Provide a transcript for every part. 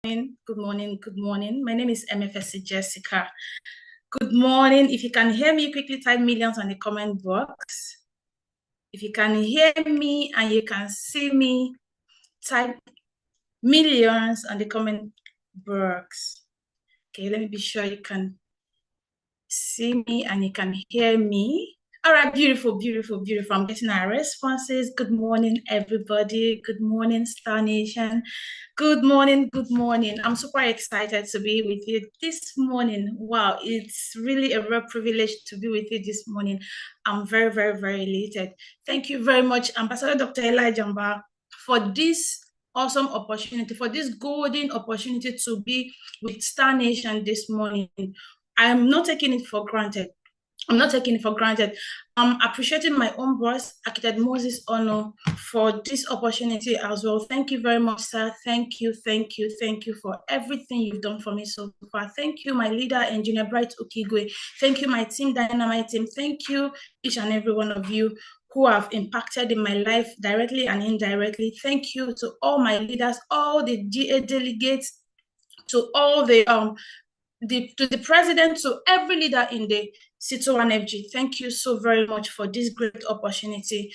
morning, good morning, good morning. My name is Emefesi Jessica. Good morning. If you can hear me, quickly type millions on the comment box. If you can hear me and you can see me, type millions on the comment box. Okay, let me be sure you can see me and you can hear me. All right, beautiful, beautiful, beautiful. I'm getting our responses. Good morning, everybody. Good morning, Star Nation. Good morning, good morning. I'm super excited to be with you this morning. Wow, it's really a real privilege to be with you this morning. I'm very, very, very elated. Thank you very much, Ambassador Dr. Elijah Jamba, for this awesome opportunity, for this golden opportunity to be with Star Nation this morning. I'm not taking it for granted. I'm not taking it for granted. I'm appreciating my own boss, Architect Moses Ono, for this opportunity as well. Thank you very much, sir. Thank you, thank you, thank you for everything you've done for me so far. Thank you, my leader, Engineer Bright Okigwe. Thank you, my team, Dynamite team. Thank you, each and every one of you who have impacted in my life directly and indirectly. Thank you to all my leaders, all the GA delegates, to all to the president, to every leader in the C21FG. Thank you so very much for this great opportunity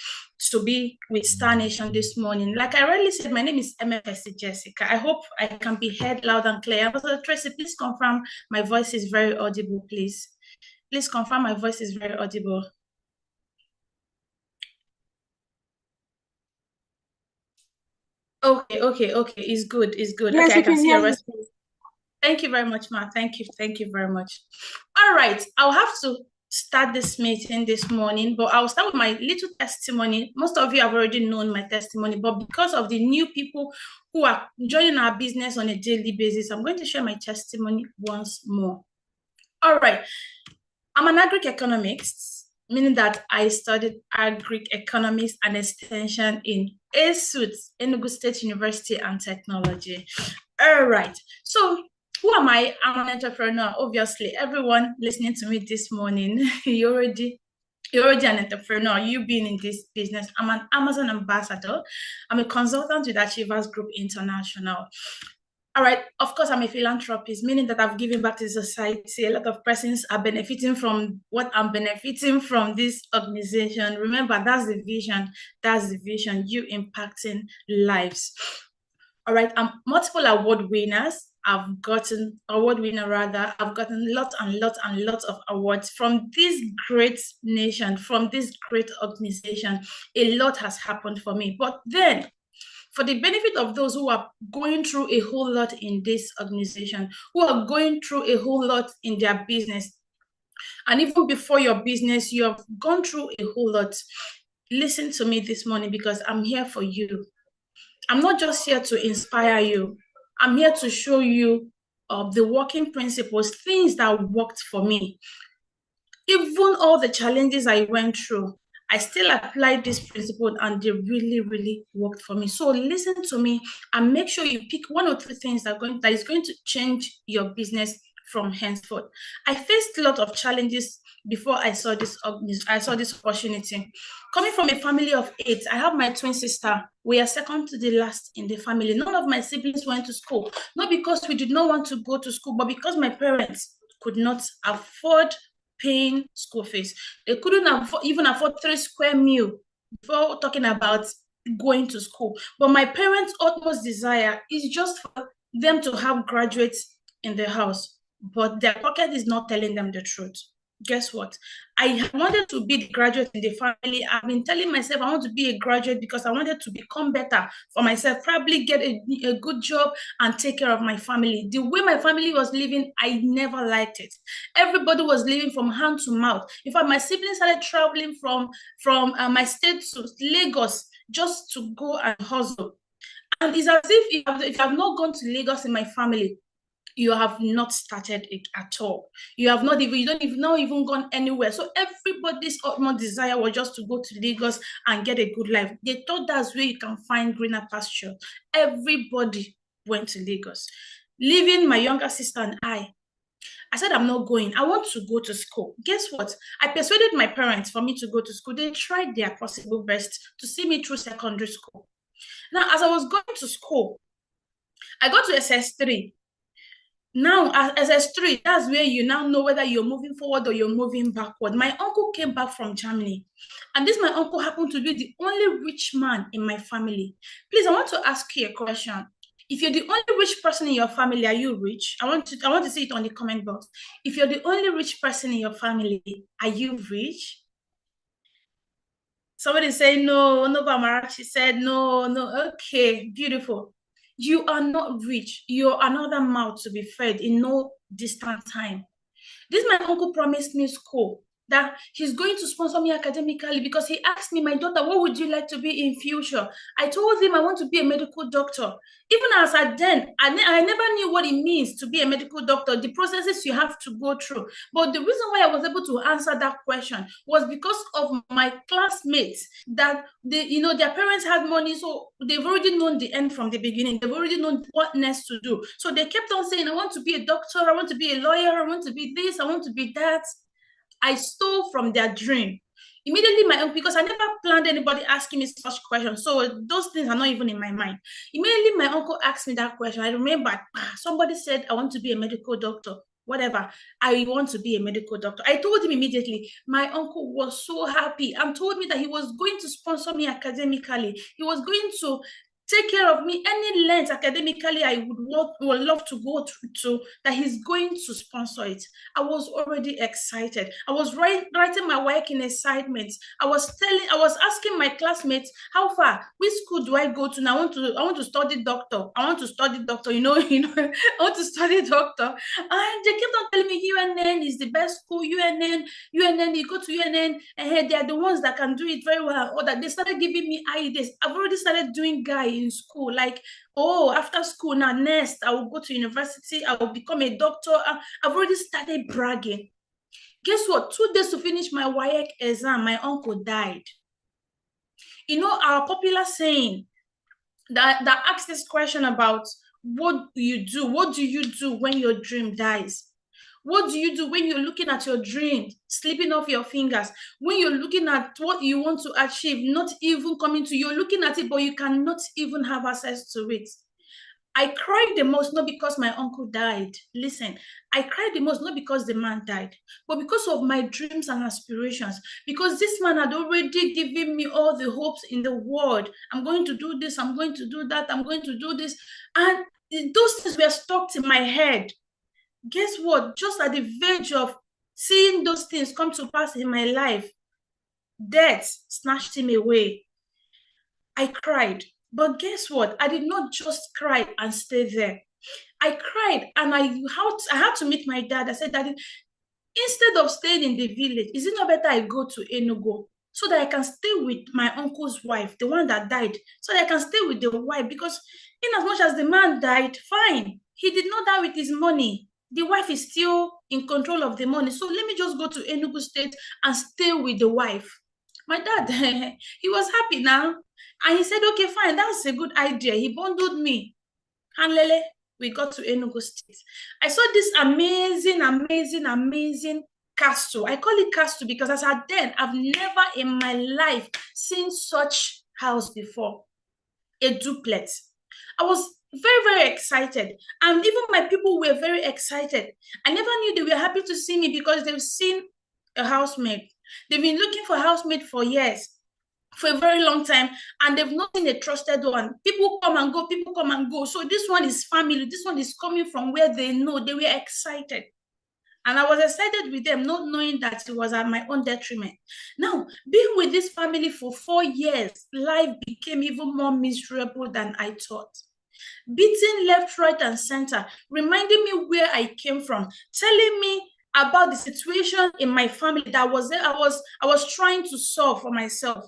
to be with Star Nation this morning. Like I already said, my name is Emefesi Jessica. I hope I can be heard loud and clear. Ambassador Tracy, please confirm my voice is very audible, please. Please confirm my voice is very audible. Okay. It's good. Yes, okay, I can see your response. Thank you very much, Ma. Thank you very much. All right, I'll have to start this meeting this morning, but I'll start with my little testimony. Most of you have already known my testimony, but because of the new people who are joining our business on a daily basis, I'm going to share my testimony once more. All right, I'm an agri-economist, meaning that I studied agri-economics and extension in ESUT, Enugu State University and Technology. All right, so who am I? I'm an entrepreneur. Obviously, everyone listening to me this morning, you're already an entrepreneur. You've been in this business. I'm an Amazon ambassador. I'm a consultant with Achievers Group International. All right, of course, I'm a philanthropist, meaning that I've given back to society. A lot of persons are benefiting from what I'm benefiting from this organization. Remember, that's the vision. That's the vision. You impacting lives. All right, I'm multiple award winners. I've gotten lots and lots of awards from this great nation, from this great organization. A lot has happened for me. But then, for the benefit of those who are going through a whole lot in this organization, who are going through a whole lot in their business, and even before your business, you have gone through a whole lot, listen to me this morning because I'm here for you. I'm not just here to inspire you. I'm here to show you the working principles, things that worked for me. Even all the challenges I went through, I still applied this principle and they really, really worked for me. So listen to me and make sure you pick one or two things that is going to change your business from henceforth. I faced a lot of challenges before I saw this opportunity. Coming from a family of 8, I have my twin sister. We are second to the last in the family. None of my siblings went to school, not because we did not want to go to school, but because my parents could not afford paying school fees. They couldn't even afford 3 square meal before talking about going to school. But my parents' utmost desire is just for them to have graduates in the house, but their pocket is not telling them the truth. Guess what? I wanted to be the graduate in the family. I've been telling myself I want to be a graduate because I wanted to become better for myself, probably get a good job and take care of my family. The way my family was living, I never liked it. Everybody was living from hand to mouth. In fact, my siblings started traveling from my state to Lagos just to go and hustle. And it's as if if you have not gone to Lagos in my family, you have not started it at all. You don't even gone anywhere. So everybody's utmost desire was just to go to Lagos and get a good life. They thought that's where you can find greener pasture. Everybody went to Lagos, leaving my younger sister and I said, I'm not going. I want to go to school. Guess what? I persuaded my parents for me to go to school. They tried their possible best to see me through secondary school. Now, as I was going to school, I got to SS3. Now, as S3, that's where you now know whether you're moving forward or you're moving backward. My uncle came back from Germany, and this my uncle happened to be the only rich man in my family. Please, I want to ask you a question. If you're the only rich person in your family, are you rich? I want to see it on the comment box. If you're the only rich person in your family, are you rich? Somebody say no, no, Bamarachi said no, no. Okay, beautiful. You are not rich. You're another mouth to be fed in no distant time. This my uncle promised me school that he's going to sponsor me academically because he asked me, my daughter, what would you like to be in future? I told him I want to be a medical doctor. Even as at then, I never knew what it means to be a medical doctor, the processes you have to go through. But the reason why I was able to answer that question was because of my classmates that their parents had money, so they've already known the end from the beginning. They've already known what next to do. So they kept on saying, I want to be a doctor, I want to be a lawyer, I want to be this, I want to be that. I stole from their dream. Immediately, because I never planned anybody asking me such questions, so those things are not even in my mind. Immediately, my uncle asked me that question. I remember somebody said, I want to be a medical doctor. Whatever, I want to be a medical doctor. I told him immediately. My uncle was so happy and told me that he was going to sponsor me academically. He was going to take care of me any length academically I would love to go to, that he's going to sponsor it. I was already excited. I was writing my work in assignments. I was asking my classmates, how far, which school do I go to now? I want to study doctor. I want to study doctor, I want to study doctor. And they kept on telling me UNN is the best school, UNN, you go to UNN, and they are the ones that can do it very well. Or that they started giving me ideas. I've already started doing guy in school, like, oh, after school now, next I will go to university, I will become a doctor. I've already started bragging. Guess what? 2 days to finish my WAEC exam, my uncle died. Our popular saying that asks this question about what do you do? What do you do when your dream dies? What do you do when you're looking at your dream slipping off your fingers? When you're looking at what you want to achieve, not even coming to you, you're looking at it, but you cannot even have access to it. I cried the most, not because my uncle died. Listen, I cried the most, not because the man died, but because of my dreams and aspirations. Because this man had already given me all the hopes in the world. I'm going to do this, I'm going to do that, I'm going to do this. And those things were stuck in my head. Guess what? Just at the verge of seeing those things come to pass in my life, death snatched him away. I cried. But guess what? I did not just cry and stay there. I cried and I had to meet my dad. I said, Daddy, instead of staying in the village, is it not better I go to Enugu so that I can stay with my uncle's wife, the one that died, so that I can stay with the wife? Because in as much as the man died, fine, he did not die with his money. The wife is still in control of the money. So let me just go to Enugu State and stay with the wife. My dad, he was happy now. And he said, okay, fine, that's a good idea. He bundled me. And Lele, we got to Enugu State. I saw this amazing, amazing, amazing castle. I call it castle because as at then, I've never in my life seen such house before. A duplex. I was very, very excited. And even my people were very excited. I never knew they were happy to see me because they've seen a housemaid. They've been looking for a housemaid for years, for a very long time, and they've not seen a trusted one. People come and go, people come and go. So this one is family. This one is coming from where they know. They were excited. And I was excited with them, not knowing that it was at my own detriment. Now, being with this family for 4 years, life became even more miserable than I thought. Beating left, right, and center, reminding me where I came from, telling me about the situation in my family that I was trying to solve for myself,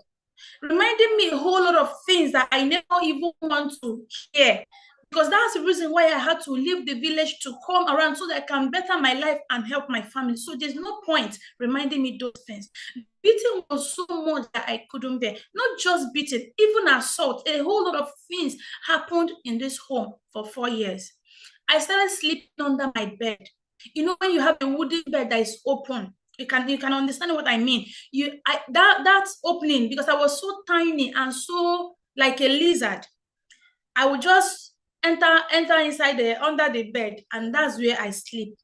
reminding me a whole lot of things that I never even want to hear. Because that's the reason why I had to leave the village to come around so that I can better my life and help my family. So there's no point reminding me those things. Beating was so much that I couldn't bear. Not just beating, even assault. A whole lot of things happened in this home for 4 years. I started sleeping under my bed. When you have a wooden bed that is open, you can understand what I mean. That's opening, because I was so tiny and so like a lizard. I would just enter inside the under the bed, and that's where I sleep.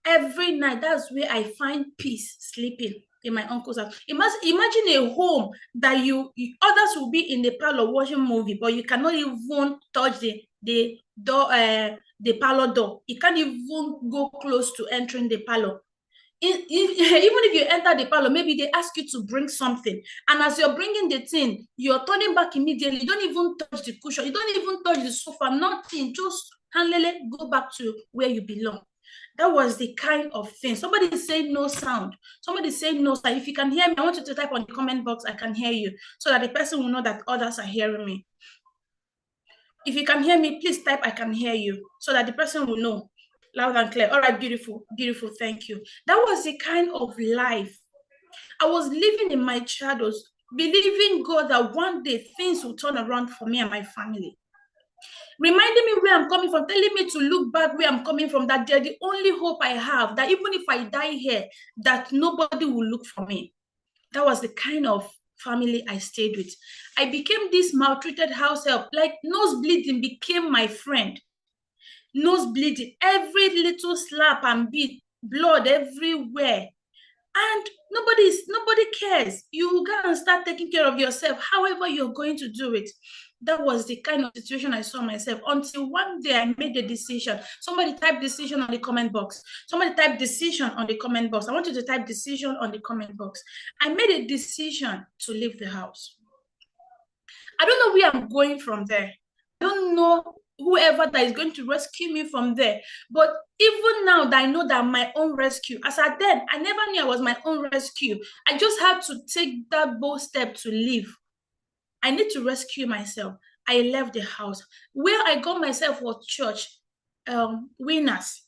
Every night, that's where I find peace sleeping in my uncle's house. Imagine a home that others will be in the parlor watching movie, but you cannot even touch the door, the parlor door. You can't even go close to entering the parlor. Even if you enter the parlor, maybe they ask you to bring something, and as you're bringing the thing, you're turning back immediately. You don't even touch the cushion, you don't even touch the sofa, nothing. Just handle go back to where you belong. That was the kind of thing. Somebody is saying no sound. Somebody is saying no sound. If you can hear me, I want you to type on the comment box, I can hear you, so that the person will know that others are hearing me. If you can hear me, please type I can hear you, so that the person will know. Loud and clear. All right, beautiful, beautiful. Thank you. That was the kind of life I was living in my childhood, believing God that one day things will turn around for me and my family. Reminding me where I'm coming from, telling me to look back where I'm coming from, that they're the only hope I have, that even if I die here, that nobody will look for me. That was the kind of family I stayed with. I became this maltreated house help. Like nose bleeding became my friend. Nose bleeding, every little slap and beat, blood everywhere. And nobody cares. You go and start taking care of yourself, however you're going to do it. That was the kind of situation I saw myself, until one day I made a decision. Somebody type decision on the comment box. Somebody type decision on the comment box. I want you to type decision on the comment box. I made a decision to leave the house. I don't know where I'm going from there. I don't know whoever that is going to rescue me from there. But even now that I know that I'm my own rescue, as I then, I never knew I was my own rescue. I just had to take that bold step to leave. I need to rescue myself. I left the house. Where I got myself was church, Winners.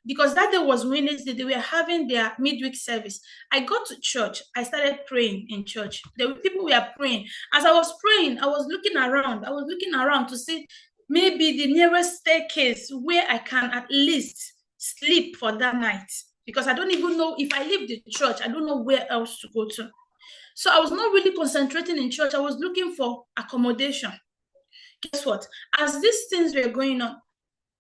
Because that day was Wednesday, they were having their midweek service. I got to church. I started praying in church. People were praying. As I was praying, I was looking around. I was looking around to see maybe the nearest staircase where I can at least sleep for that night. Because I don't even know, if I leave the church, I don't know where else to go to. So I was not really concentrating in church. I was looking for accommodation. Guess what? As these things were going on,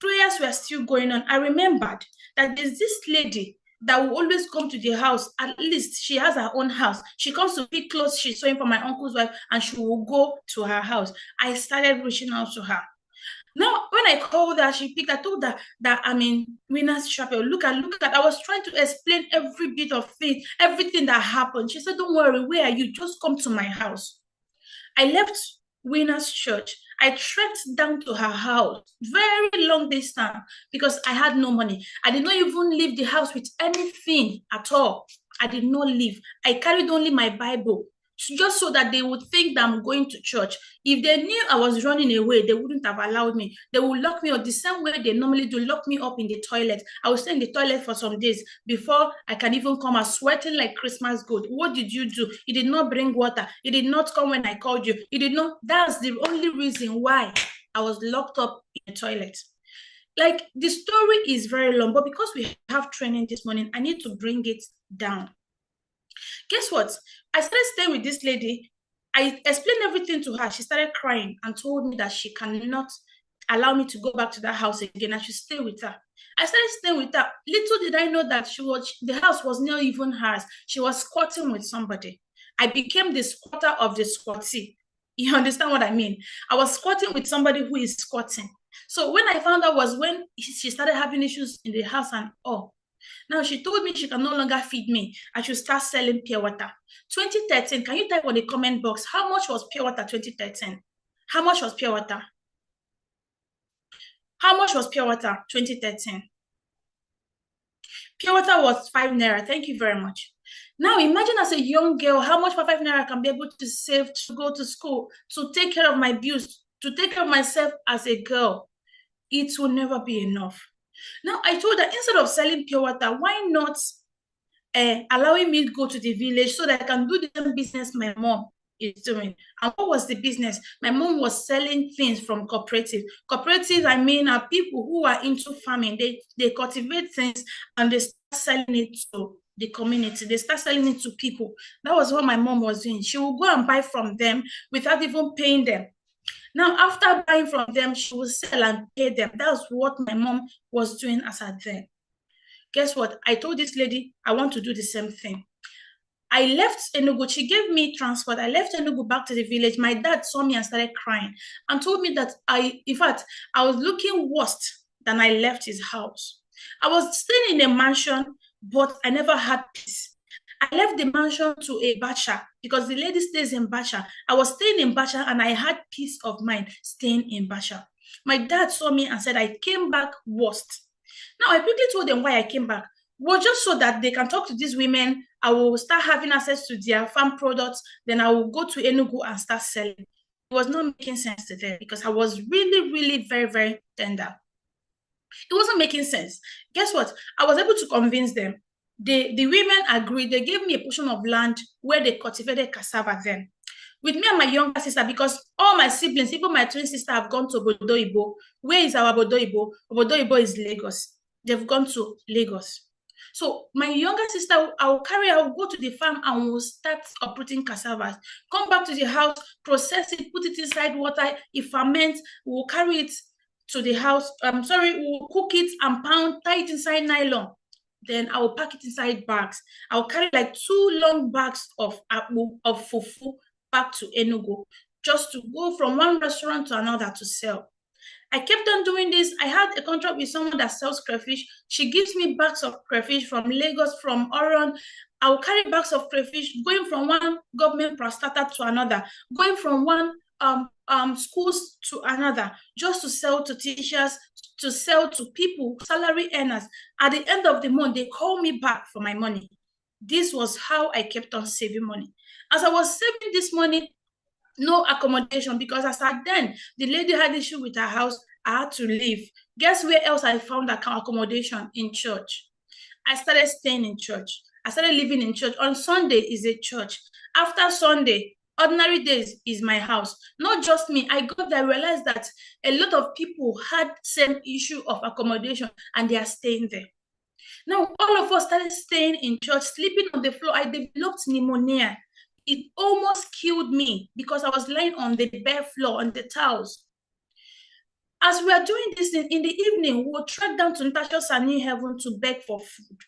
prayers were still going on. I remembered that there's this lady that will always come to the house. At least she has her own house. She comes to pick clothes she's sewing for my uncle's wife, and she will go to her house. I started reaching out to her. Now, when I called her, she picked. I told her that I'm in Winners Chapel. Look at. I was trying to explain every bit of thing, everything that happened. She said, "Don't worry. Where are you? Just come to my house." I left Winners Church. I trekked down to her house, very long distance, because I had no money. I did not even leave the house with anything at all. I did not leave. I carried only my Bible, just so that they would think that I'm going to church. If they knew I was running away, they wouldn't have allowed me. They would lock me up the same way they normally do, lock me up in the toilet. I will stay in the toilet for some days before I can even come out, sweating like Christmas goat. What did you do? You did not bring water. You did not come when I called you. You did not. That's the only reason why I was locked up in the toilet. Like, the story is very long, but because we have training this morning, I need to bring it down. Guess what? I started staying with this lady. I explained everything to her. She started crying and told me that she cannot allow me to go back to that house again. I should stay with her. I started staying with her. Little did I know that the house was not even hers. She was squatting with somebody. I became the squatter of the squattee. You understand what I mean? I was squatting with somebody who is squatting. So when I found out was when she started having issues in the house and all. Now she told me she can no longer feed me. I should start selling pure water. 2013, can you type on the comment box, how much was pure water 2013? How much was pure water? How much was pure water 2013? Pure water was 5 naira. Thank you very much. Now imagine as a young girl, how much for 5 naira I can be able to save to go to school, to take care of my bills, to take care of myself as a girl. It will never be enough. Now, I told her, instead of selling pure water, why not allowing me to go to the village so that I can do the same business my mom is doing? And what was the business? My mom was selling things from cooperative. Cooperatives, I mean, are people who are into farming. They cultivate things and they start selling it to the community. They start selling it to people. That was what my mom was doing. She would go and buy from them without even paying them. Now, after buying from them, she will sell and pay them. That's what my mom was doing as at then. Guess what? I told this lady I want to do the same thing. I left Enugu. She gave me transport. I left Enugu back to the village. My dad saw me and started crying and told me that in fact, I was looking worse than I left his house. I was staying in a mansion, but I never had peace. I left the mansion to a bacha because the lady stays in bacha. I was staying in bacha and I had peace of mind staying in bacha. My dad saw me and said I came back worst. Now I quickly told them why I came back. Well, just so that they can talk to these women. I will start having access to their farm products. Then I will go to Enugu and start selling. It was not making sense to them because I was really, really very, very tender. It wasn't making sense. Guess what? I was able to convince them. The women agreed. They gave me a portion of land where they cultivated cassava then. With me and my younger sister, because all my siblings, even my twin sister, have gone to Obodo. Where is our Obodo? Obodo is Lagos. They've gone to Lagos. So my younger sister, I'll go to the farm and we'll start uprooting cassava. Come back to the house, process it, put it inside water. It ferments, we'll carry it to the house. We'll cook it and pound, tie it inside nylon. Then I will pack it inside bags. I'll carry like 2 long bags of fufu back to Enugu just to go from one restaurant to another to sell. I kept on doing this. I had a contract with someone that sells crayfish. She gives me bags of crayfish from Lagos, from Orion. I will carry bags of crayfish going from one government prostata to another, going from one schools to another, just to sell to teachers, to sell to people, salary earners. At the end of the month, they call me back for my money. This was how I kept on saving money. As I was saving this money, no accommodation, because as at then, the lady had issue with her house. I had to leave. Guess where else I found accommodation? In church. I started staying in church. I started living in church. On Sunday is a church. After Sunday, ordinary days is my house. Not just me. I got there, I realized that a lot of people had same issue of accommodation and they are staying there. Now, all of us started staying in church, sleeping on the floor. I developed pneumonia. It almost killed me because I was lying on the bare floor, on the tiles. As we are doing this in the evening, we'll trek down to Natasha's New Heaven to beg for food.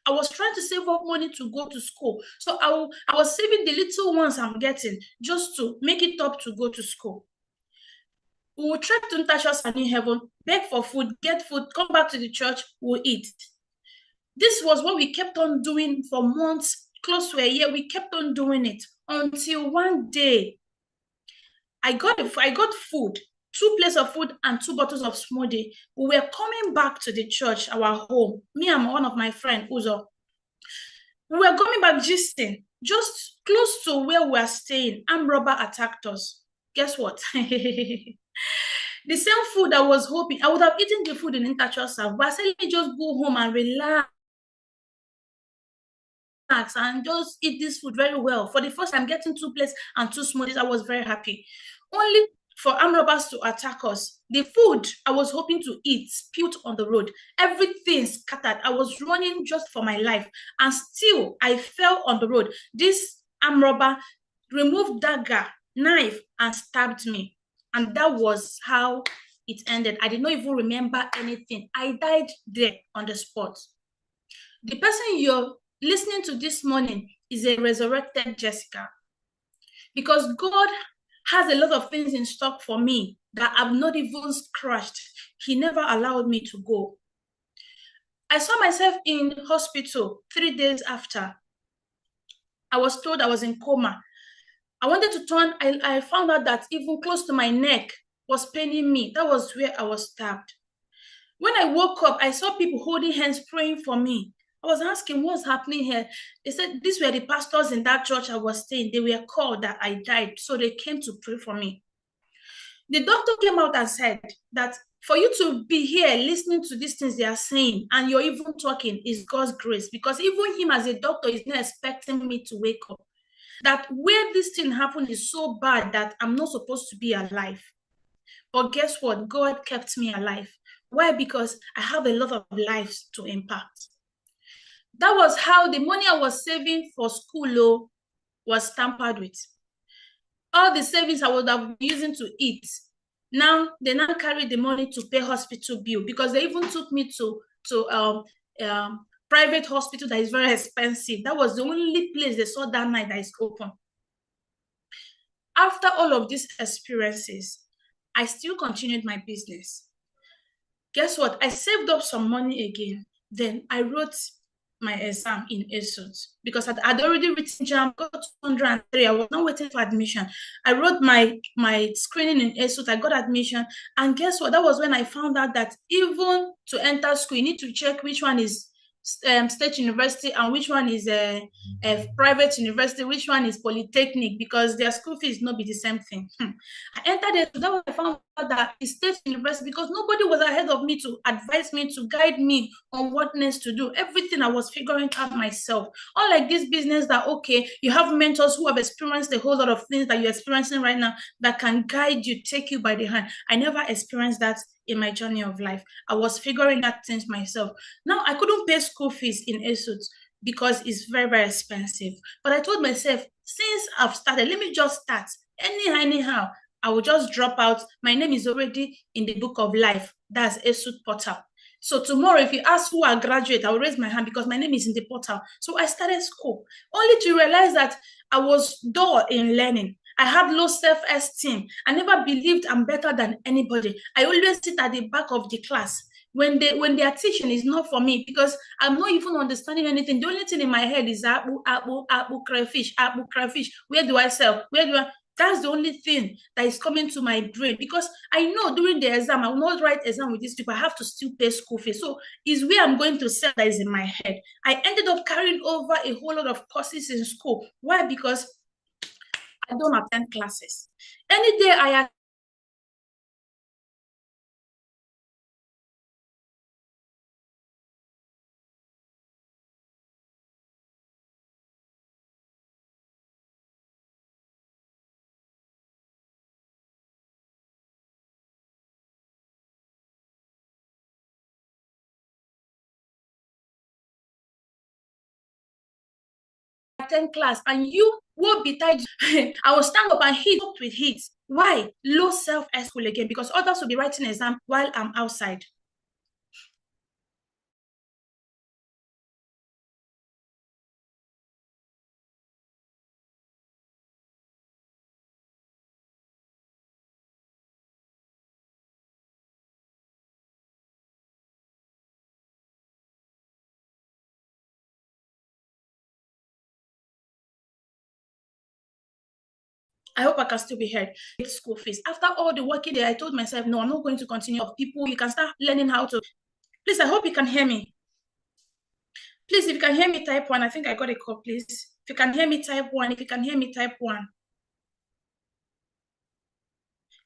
I was trying to save up money to go to school. So I was saving the little ones I'm getting just to make it up to go to school. We will trek to Natasha's New Heaven, beg for food, get food, come back to the church, we'll eat. This was what we kept on doing for months, close to a year. We kept on doing it until one day I got food, 2 plates of food and 2 bottles of smoothie. We were coming back to the church, our home. Me and one of my friends, Uzo. We were coming back gisting, just close to where we were staying. Armed robber attacked us. Guess what? The same food I was hoping, I would have eaten the food in Interchurch, but I said, let me just go home and relax and just eat this food very well. For the first time, getting 2 plates and 2 smoothies, I was very happy. Only for armed robbers to attack us. The food I was hoping to eat spilled on the road. Everything scattered. I was running just for my life, and still I fell on the road. This armed robber removed dagger, knife, and stabbed me. And that was how it ended. I did not even remember anything. I died there on the spot. The person you're listening to this morning is a resurrected Jessica, because God has a lot of things in stock for me that I've not even scratched. He never allowed me to go. I saw myself in hospital 3 days after. I was told I was in coma. I wanted to turn. I found out that even close to my neck was paining me. That was where I was stabbed. When I woke up, I saw people holding hands, praying for me. I was asking, what's happening here? They said, these were the pastors in that church I was staying. They were called that I died, so they came to pray for me. The doctor came out and said that for you to be here listening to these things they are saying, and you're even talking, is God's grace, because even him as a doctor is not expecting me to wake up. That where this thing happened is so bad that I'm not supposed to be alive. But guess what? God kept me alive. Why? Because I have a lot of lives to impact. That was how the money I was saving for school was tampered with. All the savings I would have been using to eat, now they now carry the money to pay hospital bill, because they even took me to private hospital that is very expensive. That was the only place they saw that night that is open. After all of these experiences, I still continued my business. Guess what? I saved up some money again. Then I wrote my exam in ESUT because I'd already written JAM, got 203. I was not waiting for admission. I wrote my screening in ESUT. I got admission. And guess what? That was when I found out that even to enter school, you need to check which one is state university and which one is a private university, which one is polytechnic, because their school fees not be the same thing. I entered it. That was I found out that it's state university, because nobody was ahead of me to advise me, to guide me on what next to do. Everything I was figuring out myself. Unlike this business that, okay, you have mentors who have experienced a whole lot of things that you're experiencing right now that can guide you, take you by the hand. I never experienced that in my journey of life. I was figuring out things myself. Now, I couldn't pay school fees in ESUT because it's very, very expensive. But I told myself, since I've started, let me just start. Anyhow, I will just drop out. My name is already in the book of life. That's ESUT portal. So tomorrow, if you ask who I graduate, I will raise my hand because my name is in the portal. So I started school, only to realize that I was dull in learning. I had low self-esteem. I never believed I'm better than anybody. I always sit at the back of the class when they are teaching is not for me, because I'm not even understanding anything. The only thing in my head is apple, crayfish, apple, crayfish. Where do I sell? Where do I? That's the only thing that is coming to my brain, because I know during the exam, I will not write exam with these people. I have to still pay school fees. So is where I'm going to sell that is in my head. I ended up carrying over a whole lot of courses in school. Why? Because I don't attend classes. Any day I attend class and you will be tired, I will stand up and hit with heat. Why? Low self-esteem again, because others will be writing exam while I'm outside. I hope I can still be heard. School fees. After all the working day, I told myself, no, I'm not going to continue. Of people, you can start learning how to. Please, I hope you can hear me. Please, if you can hear me, type one. I think I got a call, please. If you can hear me, type one. If you can hear me, type one.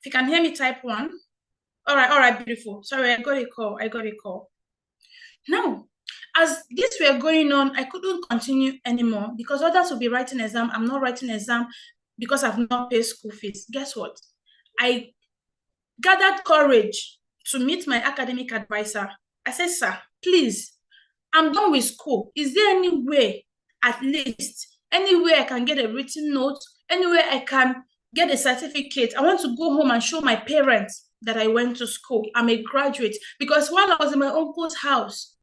If you can hear me, type one. All right, beautiful. Sorry, I got a call. I got a call. Now, as this were going on, I couldn't continue anymore because others will be writing exam. I'm not writing exam because I've not paid school fees. Guess what? I gathered courage to meet my academic advisor. I said, sir, please, I'm done with school. Is there any way, at least, anywhere I can get a written note, anywhere I can get a certificate? I want to go home and show my parents that I went to school. I'm a graduate. Because while I was in my uncle's house,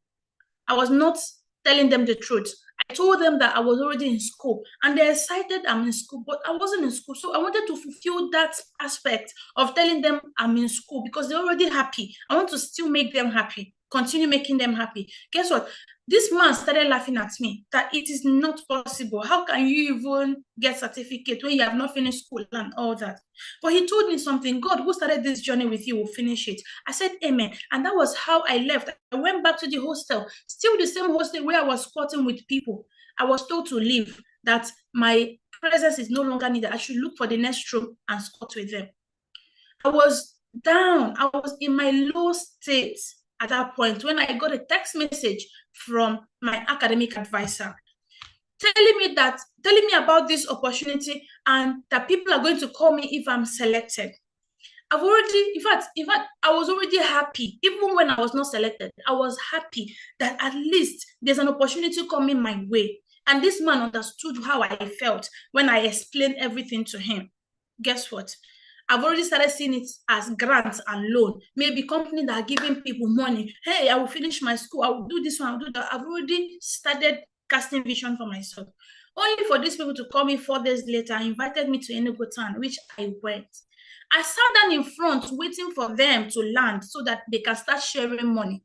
I was not telling them the truth. I told them that I was already in school and they're excited I'm in school, but I wasn't in school. So I wanted to fulfill that aspect of telling them I'm in school because they're already happy. I want to still make them happy, continue making them happy. Guess what? This man started laughing at me that it is not possible. How can you even get certificate when you have not finished school and all that? But he told me something. God, who started this journey with you, will finish it. I said, amen. And that was how I left. I went back to the hostel, still the same hostel where I was squatting with people. I was told to leave, that my presence is no longer needed. I should look for the next room and squat with them. I was down. I was in my low state at that point when I got a text message from my academic advisor telling me about this opportunity and that people are going to call me if I'm selected. I've already, in fact, I was already happy. Even when I was not selected, I was happy that at least there's an opportunity coming my way. And this man understood how I felt when I explained everything to him. Guess what? I've already started seeing it as grants and loan. Maybe companies that are giving people money. Hey, I will finish my school. I will do this one. I'll do that. I've already started casting vision for myself. Only for these people to call me 4 days later, invited me to Enugu town, which I went. I sat down in front waiting for them to land so that they can start sharing money.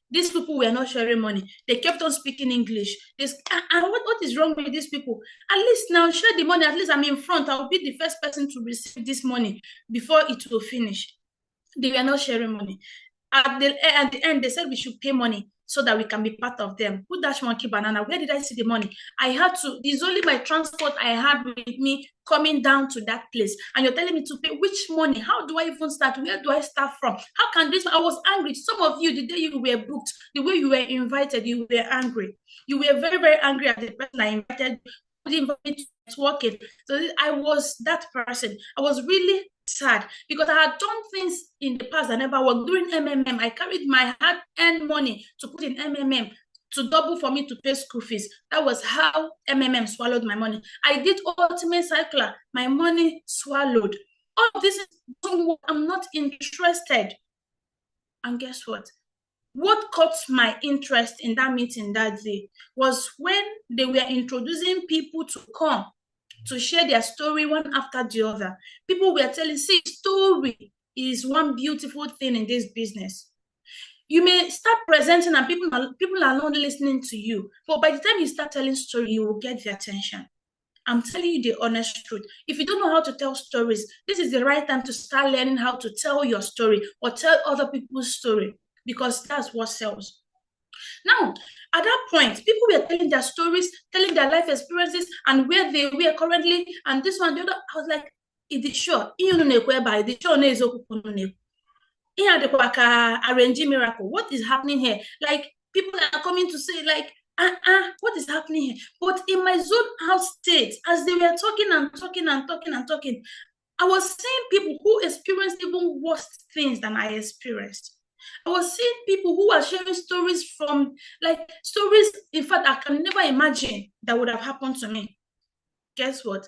These people were not sharing money. They kept on speaking English. And what is wrong with these people? At least now share the money. At least I'm in front. I'll be the first person to receive this money before it will finish. They were not sharing money. At the end, they said we should pay money so that we can be part of them. Who dash monkey banana? Where did I see the money? I had to, it's only my transport I had with me coming down to that place. And you're telling me to pay which money? How do I even start? Where do I start from? How can this? I was angry. Some of you, the day you were booked, the way you were invited, you were angry. You were very, very angry at the person I invited. Didn't invite me to network it. So I was that person. I was really sad because I had done things in the past I never worked. During MMM, I carried my hard-earned money to put in MMM to double for me to pay school fees. That was how MMM swallowed my money. I did ultimate cycler. My money swallowed. All of this is I'm not interested. And guess what? What caught my interest in that meeting that day was when they were introducing people to come to share their story one after the other. People were telling, see, story is one beautiful thing in this business. You may start presenting and people are not listening to you, but by the time you start telling story, you will get their attention. I'm telling you the honest truth. If you don't know how to tell stories, this is the right time to start learning how to tell your story or tell other people's story, because that's what sells. Now, at that point, people were telling their stories, telling their life experiences, and where they were currently, and this one, the other. I was like, is it sure? Arrange miracle. What is happening here? Like, people are coming to say, like, what is happening here? But in my zone out state, as they were talking and talking and talking and talking, I was seeing people who experienced even worse things than I experienced. I was seeing people who are sharing stories from, like, stories, in fact, I can never imagine that would have happened to me. Guess what?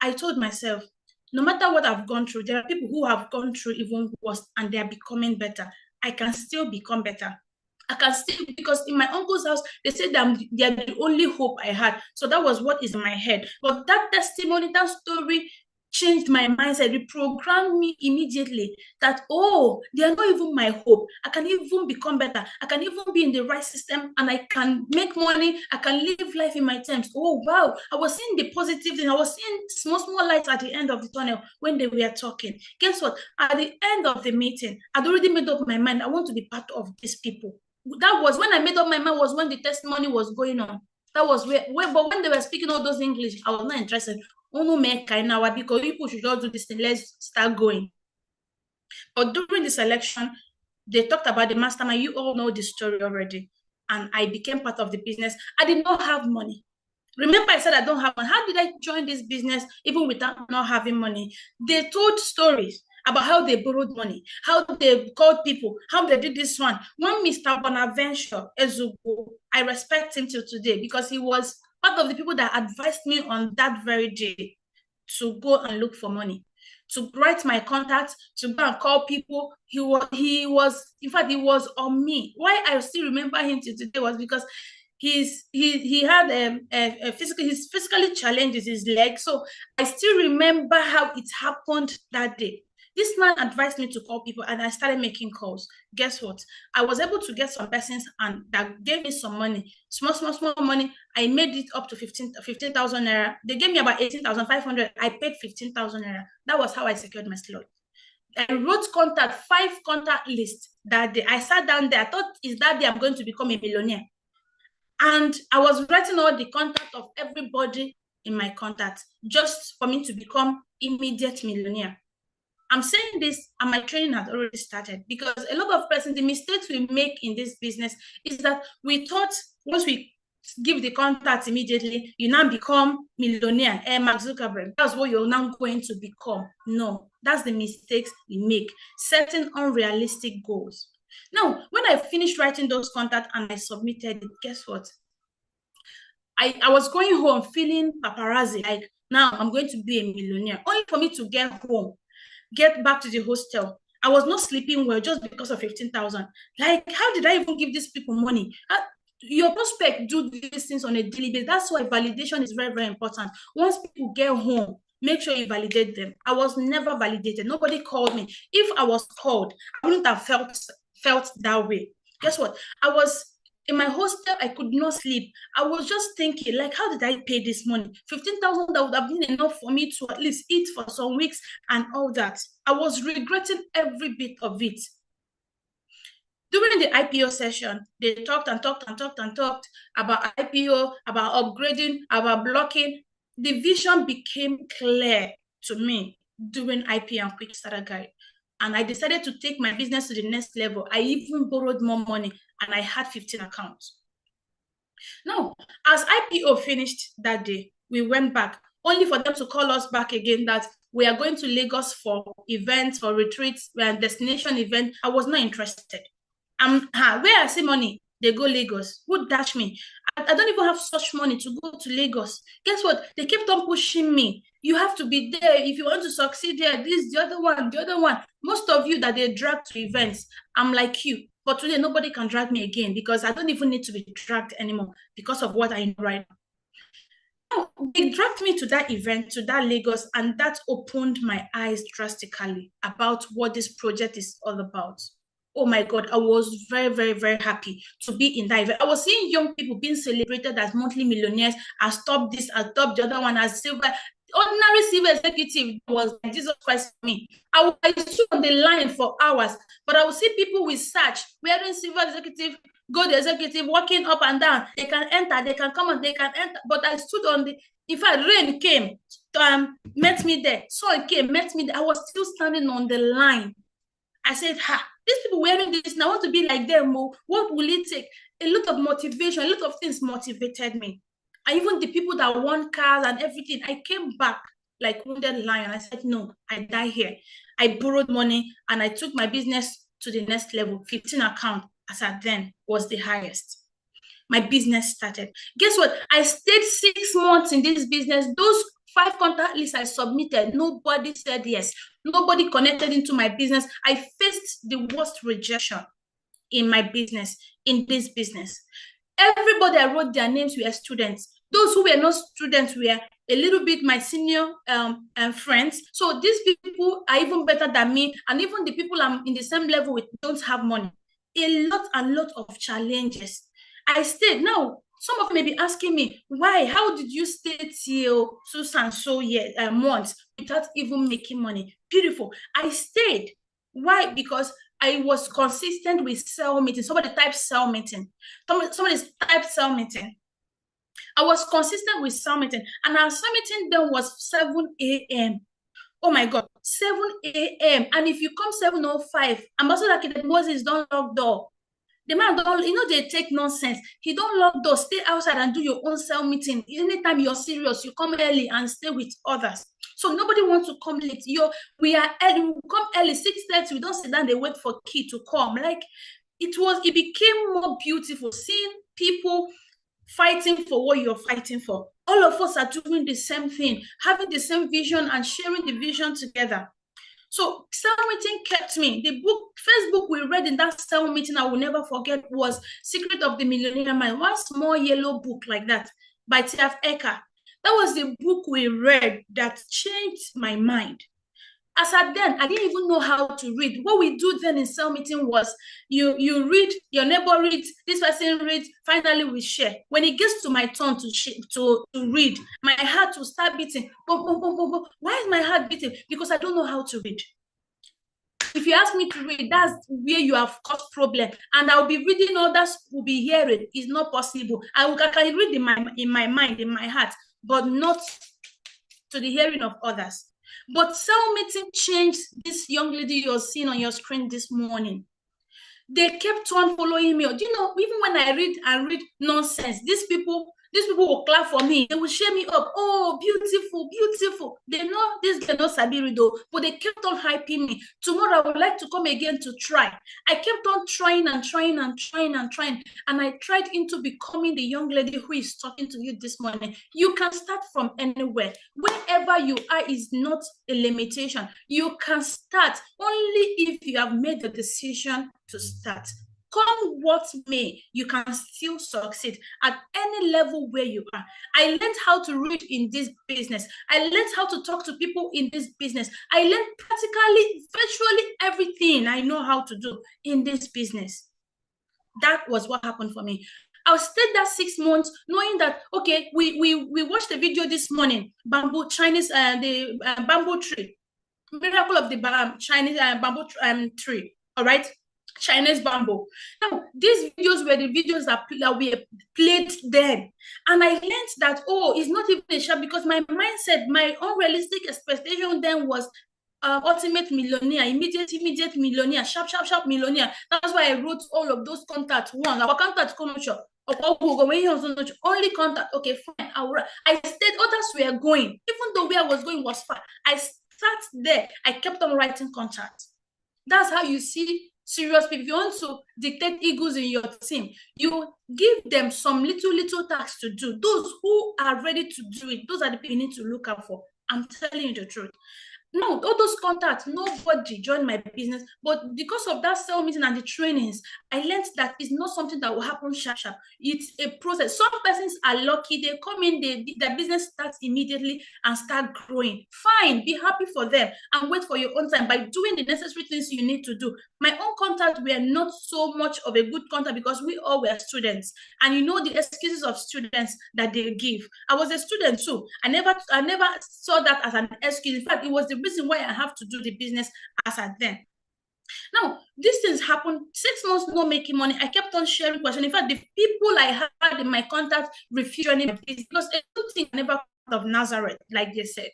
I told myself, no matter what I've gone through, there are people who have gone through even worse and they are becoming better. I can still become better. I can still, because in my uncle's house, they said that they are the only hope I had. So that was what is in my head. But that testimony, that story changed my mindset, reprogrammed me immediately that, oh, they are not even my hope. I can even become better. I can even be in the right system and I can make money. I can live life in my terms. Oh, wow. I was seeing the positive thing. I was seeing small, small lights at the end of the tunnel when they were talking. Guess what? At the end of the meeting, I'd already made up my mind. I want to be part of these people. That was when I made up my mind, was when the testimony was going on. That was but when they were speaking all those English, I was not interested. Because people should just do this thing. Let's start going. But during the selection, they talked about the mastermind. You all know the story already. And I became part of the business. I did not have money. Remember, I said I don't have money. How did I join this business even without not having money? They told stories about how they borrowed money, how they called people, how they did this one. One Mr. Bonaventure Ezugo, I respect him till today because he was part of the people that advised me on that very day to go and look for money, to write my contacts, to go and call people. He was in fact, he was on me. Why I still remember him till today was because he had he's physically challenged with his leg. So I still remember how it happened that day. This man advised me to call people and I started making calls. Guess what? I was able to get some persons and that gave me some money, small money. I made it up to 15,000 naira. They gave me about 18,500. I paid 15,000 naira. That was how I secured my slot. I wrote 5 contact lists that day. I sat down there. I thought, is that day I'm going to become a millionaire? And I was writing all the contact of everybody in my contacts just for me to become immediate millionaire. I'm saying this and my training has already started because a lot of persons, the mistakes we make in this business is that we thought once we give the contacts immediately, you now become millionaire. Mark Zuckerberg, that's what you're now going to become. No, that's the mistakes we make, setting unrealistic goals. Now, when I finished writing those contacts and I submitted it, guess what? I was going home feeling paparazzi, like now I'm going to be a millionaire, only for me to get home, get back to the hostel. I was not sleeping well just because of 15,000. Like, how did I even give these people money? Your prospect do these things on a daily basis. That's why validation is very, very important. Once people get home, make sure you validate them. I was never validated. Nobody called me. If I was called, I wouldn't have felt that way. Guess what? I was in my hostel. I could not sleep. I was just thinking, like, how did I pay this money? 15,000, that would have been enough for me to at least eat for some weeks and all that. I was regretting every bit of it. During the IPO session, they talked and talked and talked and talked about IPO, about upgrading, about blocking. The vision became clear to me during IPO and Quick Starter Guide. And I decided to take my business to the next level. I even borrowed more money and I had 15 accounts. Now, as IPO finished that day, we went back, only for them to call us back again that we are going to Lagos for events, for retreats, destination event. I was not interested. Where I see money, they go Lagos. Who dash me? I don't even have such money to go to Lagos. Guess what? They kept on pushing me. You have to be there if you want to succeed there. This, the other one, the other one. Most of you that they drag to events, I'm like you. But today, nobody can drag me again because I don't even need to be dragged anymore because of what I know right now. They dragged me to that event, to that Lagos, and that opened my eyes drastically about what this project is all about. Oh my God, I was very, very, very happy to be in that event. I was seeing young people being celebrated as monthly millionaires, as top this, as top the other one, as silver. Ordinary silver executive was like Jesus Christ for me. I stood on the line for hours, but I would see people with search, wearing silver executive, gold executive, walking up and down. They can enter, they can come and they can enter. But I stood on the, in fact, rain came, met me there. Sun came, met me there. I was still standing on the line. I said, these people wearing this, and I want to be like them. What will it take? A lot of motivation, a lot of things motivated me. And even the people that won cars and everything, I came back like wounded lion. I said, no, I die here. I borrowed money and I took my business to the next level. 15 account, as at then, was the highest. My business started. Guess what? I stayed 6 months in this business. Those 5 contact lists I submitted, nobody said yes. Nobody connected into my business. I faced the worst rejection in my business, in this business. Everybody I wrote their names were students. Those who were not students were a little bit my senior friends. So these people are even better than me. And even the people I'm in the same level with don't have money. A lot of challenges. I stayed. Now, some of you may be asking me, why? How did you stay till so months without even making money? Beautiful. I stayed. Why? Because I was consistent with cell meeting. Somebody typed cell meeting. Somebody typed cell meeting. I was consistent with cell meeting. And our cell meeting then was 7 a.m. Oh my God, 7 a.m. And if you come 7:05, Ambassador Akide Moses don't lock door. The man don't, they take nonsense. He don't lock door, stay outside and do your own cell meeting. Anytime you're serious, you come early and stay with others. So nobody wants to come late. We are early, we come early, 6:30, we don't sit down, they wait for key to come. Like, it became more beautiful seeing people fighting for what you're fighting for. All of us are doing the same thing, having the same vision and sharing the vision together. So cell meeting kept me. The first book we read in that cell meeting I will never forget was Secret of the Millionaire Mind. One small yellow book like that by T.F. Eker. That was the book we read that changed my mind. As at then, I didn't even know how to read. What we do then in cell meeting was you read, your neighbor reads, this person reads, finally we share. When it gets to my turn to read, my heart will start beating. Boom, boom, boom, boom, boom. Why is my heart beating? Because I don't know how to read. If you ask me to read, that's where you have caused problem. And I'll be reading, others will be hearing. It's not possible. I can read in my mind, in my heart, but not to the hearing of others. But cell meeting changed this young lady you're seeing on your screen this morning. They kept on following me. Do you know, even when I read nonsense, these people, These people will clap for me. They will cheer me up. Oh, beautiful, beautiful. They know this girl knows Sabi read, but they kept on hyping me. Tomorrow, I would like to come again to try. I kept on trying and trying and trying and trying. And I tried into becoming the young lady who is talking to you this morning. You can start from anywhere. Wherever you are is not a limitation. You can start only if you have made the decision to start. Come what may, you can still succeed at any level where you are. I learned how to read in this business. I learned how to talk to people in this business. I learned practically, virtually everything I know how to do in this business. That was what happened for me. I stayed there 6 months knowing that, okay, we watched the video this morning, bamboo, Chinese, the bamboo tree, miracle of the Chinese bamboo tree, all right? Chinese bamboo. Now, these videos were the videos that we played then. And I learned that, oh, it's not even a shop, because my mindset, my unrealistic expectation then was ultimate millionaire, immediate millionaire, sharp millionaire. That's why I wrote all of those contacts once. Our contact commercial. Only contact. Okay, fine. I stayed, others were going. Even though where I was going was far, I sat there. I kept on writing contracts. That's how you see serious people. If you want to dictate egos in your team, you give them some little tasks to do. Those who are ready to do it, those are the people you need to look out for. I'm telling you the truth. No, all those contacts, nobody joined my business. But because of that sales meeting and the trainings, I learned that it's not something that will happen sharp. It's a process. Some persons are lucky. They come in, their business starts immediately and start growing. Fine, be happy for them and wait for your own time by doing the necessary things you need to do. My own contacts were not so much of a good contact because we all were students. And you know the excuses of students that they give. I was a student too. I never saw that as an excuse. In fact, it was the reason why I have to do the business as at then. Now, these things happened 6 months, not making money. I kept on sharing questions. In fact, the people I had in my contact refused joining my business because a good thing never of Nazareth, like they said.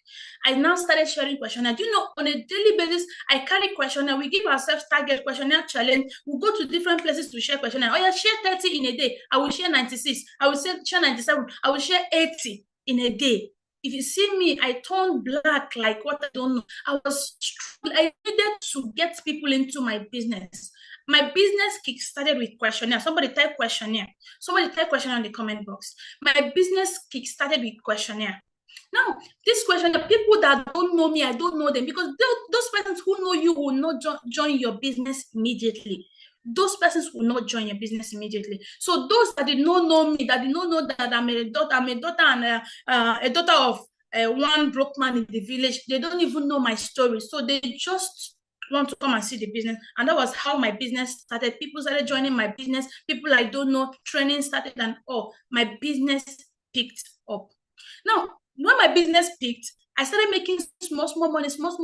I now started sharing questionnaire. Do you know, on a daily basis, I carry questionnaire. We give ourselves target questionnaire challenge. We'll go to different places to share questionnaire. Oh yeah, share 30 in a day. I will share 96. I will share 97. I will share 80 in a day. If you see me, I turned black like what I don't know. I needed to get people into my business. My business kick-started with questionnaire. Somebody type questionnaire. Somebody type questionnaire in the comment box. My business kick-started with questionnaire. Now, this questionnaire, people that don't know me, I don't know them, because those persons who know you will not join your business immediately. Those persons will not join your business immediately. So those that did not know me, that did not know that I'm a daughter and a daughter of one broke man in the village, they don't even know my story. So they just want to come and see the business. And that was how my business started. People started joining my business. People I don't know, training started, and my business picked up. Now, when my business picked, I started making small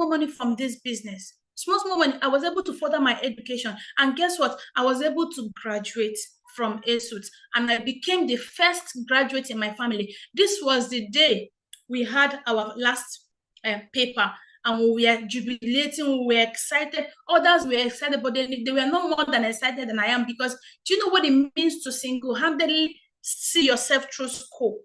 money from this business. Small money. I was able to further my education. And guess what? I was able to graduate from ASUT. And I became the first graduate in my family. This was the day we had our last paper. And we were jubilating, we were excited. Others were excited, but they were no more than excited than I am, because do you know what it means to single-handedly see yourself through school?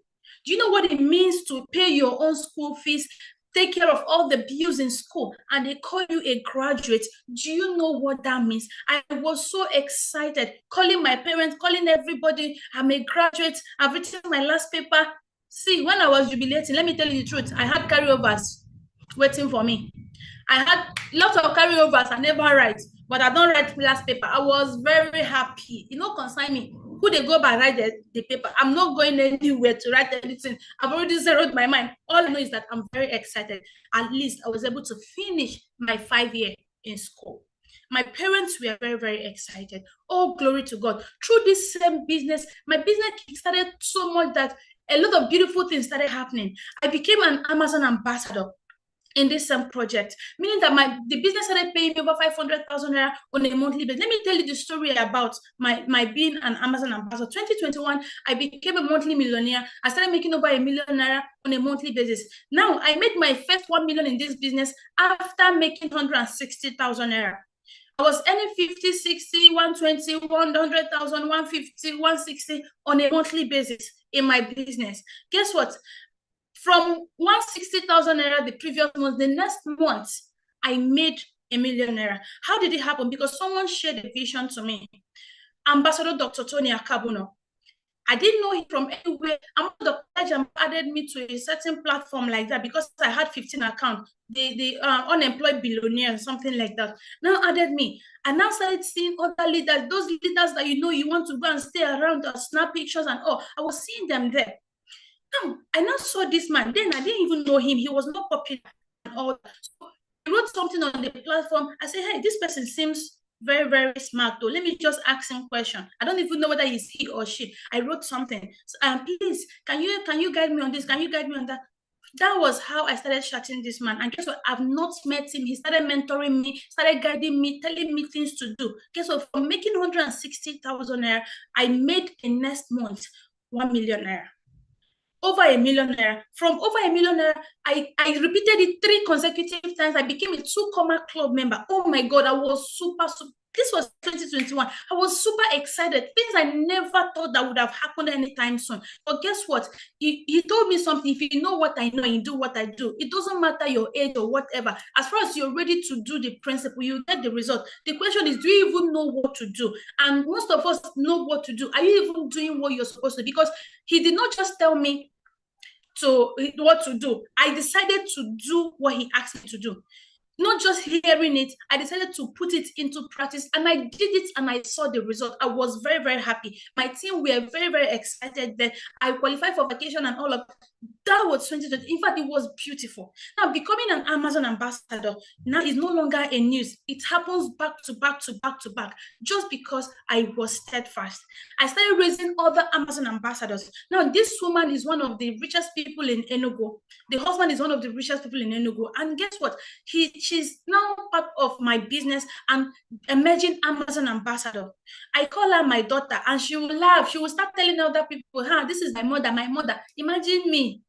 Do you know what it means to pay your own school fees, take care of all the bills in school, and they call you a graduate? Do you know what that means? I was so excited, calling my parents, calling everybody. I'm a graduate. I've written my last paper. See, when I was jubilating, let me tell you the truth, I had carryovers waiting for me. I had lots of carryovers. I never write, but I don't write last paper. I was very happy. You know, consign me. Who they go by write the paper? I'm not going anywhere to write anything. I've already zeroed my mind. All I know is that I'm very excited. At least I was able to finish my 5-year in school. My parents were very, very excited. Oh, glory to God. Through this same business, my business started so much that a lot of beautiful things started happening. I became an Amazon ambassador in this same project, meaning that the business started paying me over 500,000 naira on a monthly basis. Let me tell you the story about my being an Amazon ambassador. 2021, I became a monthly millionaire. I started making over $1 million naira on a monthly basis. Now, I made my first 1 million in this business after making 160,000 naira. I was earning 50, 60, 120, 100,000, 150, 160 on a monthly basis in my business. Guess what? From 160,000 naira the previous month, the next month, I made a million naira. How did it happen? Because someone shared a vision to me. Ambassador Dr. Tony Akabuno. I didn't know him from anywhere. The college added me to a certain platform like that because I had 15 accounts. The unemployed billionaire, something like that. Now added me. I now started seeing other leaders, those leaders that you want to go and stay around, snap pictures and all. I was seeing them there. Now, I now saw this man. Then I didn't even know him. He was not popular and all. So I wrote something on the platform. I said, hey, this person seems very, very smart though. Let me just ask him a question. I don't even know whether he's he or she. I wrote something. So, please, can you guide me on this? Can you guide me on that? That was how I started chatting this man. And guess what? I've not met him. He started mentoring me, started guiding me, telling me things to do. Guess what? From making 160,000 naira, I made in next month 1 million naira. Over a million naira. From over a million naira, I repeated it 3 consecutive times. I became a 2-comma club member. Oh my God, I was super. This was 2021. I was super excited. Things I never thought that would have happened anytime soon. But guess what? He told me something. If you know what I know, you do what I do. It doesn't matter your age or whatever. As far as you're ready to do the principle, you get the result. The question is, do you even know what to do? And most of us know what to do. Are you even doing what you're supposed to? Because he did not just tell me what to do. I decided to do what he asked me to do. Not just hearing it, I decided to put it into practice, and I did it and I saw the result. I was very, very happy. My team were very, very excited that I qualified for vacation and all of that. Was 2020. In fact, it was beautiful. Now, becoming an Amazon ambassador now is no longer a news. It happens back to back to back to back just because I was steadfast. I started raising other Amazon ambassadors. Now, this woman is one of the richest people in Enugu. The husband is one of the richest people in Enugu. And guess what? She's now part of my business and emerging Amazon ambassador. I call her my daughter and she will laugh. She will start telling other people, this is my mother, my mother. Imagine me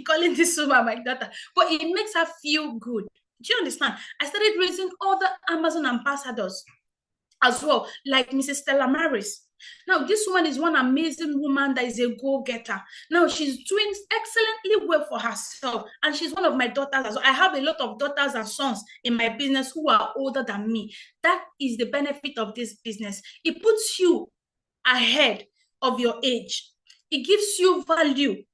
calling this woman my daughter. But it makes her feel good. Do you understand? I started raising other Amazon ambassadors as well, like Mrs. Stella Maris. Now, this one is one amazing woman that is a go-getter. Now, she's doing excellently well for herself, and she's one of my daughters as well. I have a lot of daughters and sons in my business who are older than me. That is the benefit of this business. It puts you ahead of your age. It gives you value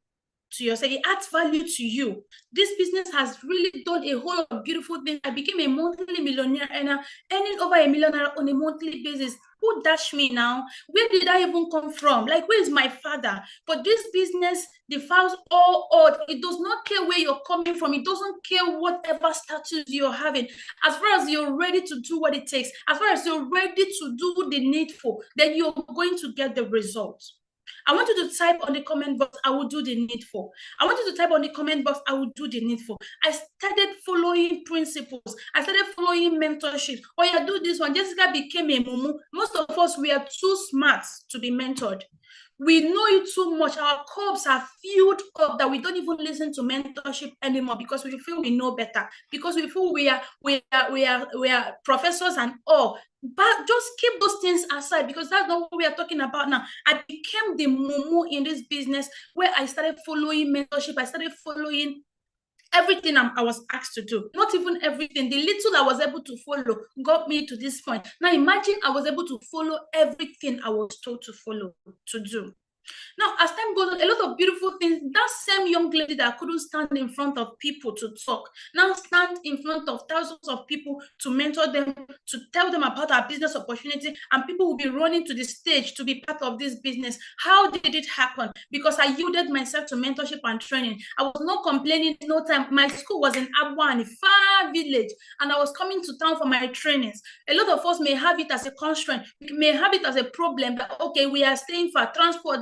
to yourself. It adds value to you. This business has really done a whole lot of beautiful things. I became a monthly millionaire earner, earning over $1 million on a monthly basis. Who dashed me now? Where did I even come from? Like, where is my father? But this business defiles all odds. It does not care where you're coming from. It doesn't care whatever status you're having. As far as you're ready to do what it takes, as far as you're ready to do the needful, then you're going to get the results. I want you to type on the comment box, I will do the needful. I want you to type on the comment box, I will do the needful. I started following principles. I started following mentorship. Oh yeah, do this one. Jessica became a mumu. Most of us, we are too smart to be mentored. We know it too much. Our cups are filled up that we don't even listen to mentorship anymore because we feel we know better. Because we feel we are professors and all. But just keep those things aside because that's not what we are talking about now. I became the mumu in this business where I started following mentorship. I started following everything I was asked to do. Not even everything. The little I was able to follow got me to this point. Now imagine I was able to follow everything I was told to follow, to do. Now, as time goes on, a lot of beautiful things. That same young lady that couldn't stand in front of people to talk, now stand in front of thousands of people to mentor them, to tell them about our business opportunity, and people will be running to the stage to be part of this business. How did it happen? Because I yielded myself to mentorship and training. I was not complaining no time. My school was in Abwani, far village, and I was coming to town for my trainings. A lot of us may have it as a constraint. We may have it as a problem that, okay, we are staying for transport,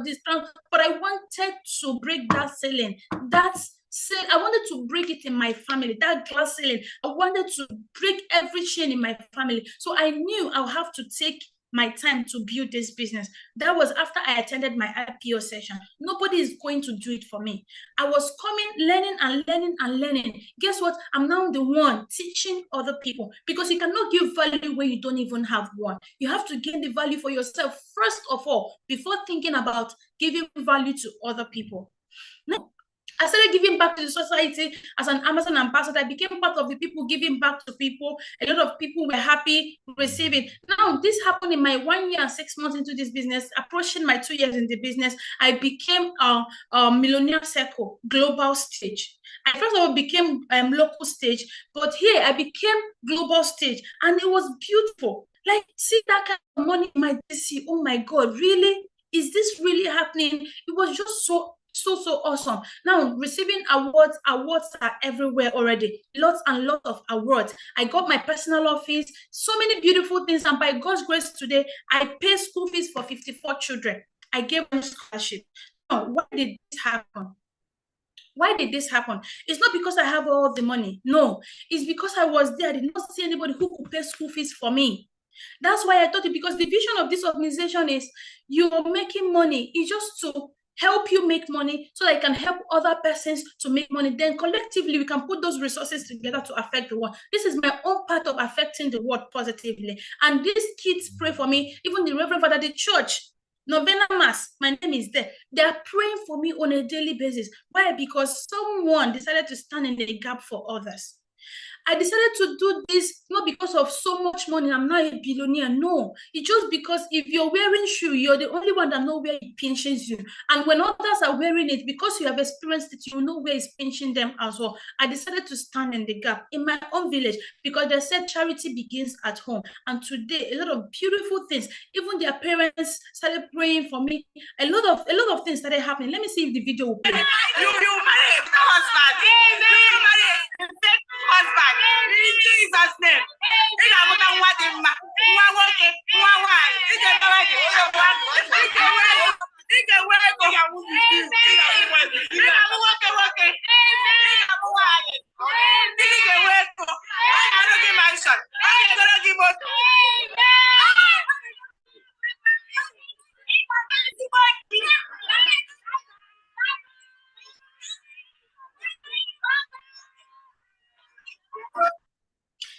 but I wanted to break that ceiling. I wanted to break it in my family, that glass ceiling. I wanted to break every chain in my family. So I knew I'll have to take my time to build this business. That was after I attended my IPO session. Nobody is going to do it for me. I was coming, learning and learning and learning. Guess what? I'm now the one teaching other people, because you cannot give value when you don't even have one. You have to gain the value for yourself first of all before thinking about giving value to other people. Now, I started giving back to the society as an Amazon ambassador. I became part of the people giving back to people. A lot of people were happy receiving. Now, this happened in my 1 year and 6 months into this business, approaching my 2 years in the business. I became a millionaire circle, global stage. I first of all became local stage, but here I became global stage, and it was beautiful. Like, see that kind of money in my DC. Oh my God, really? Is this really happening? It was just so awesome. Now, receiving awards are everywhere already. Lots and lots of awards. I got my personal office, so many beautiful things, and by God's grace today, I pay school fees for 54 children. I gave them scholarship. Now, why did this happen? Why did this happen? It's not because I have all the money. No, it's because I was there. I did not see anybody who could pay school fees for me. That's why I thought it, because the vision of this organization is you're making money. It's just to help you make money so that I can help other persons to make money. Then collectively, we can put those resources together to affect the world. This is my own part of affecting the world positively. And these kids pray for me, even the Reverend Father, the church, Novena Mass, my name is there. They are praying for me on a daily basis. Why? Because someone decided to stand in the gap for others. I decided to do this not because of so much money. I'm not a billionaire. No, it's just because if you're wearing shoe, you're the only one that know where it pinches you. And when others are wearing it, because you have experienced it, you know where it's pinching them as well. I decided to stand in the gap in my own village, because they said charity begins at home. And today, a lot of beautiful things. Even their parents started praying for me. A lot of things started happening. Let me see if the video will play. You marry a husband. You marry a husband. In Jesus' name.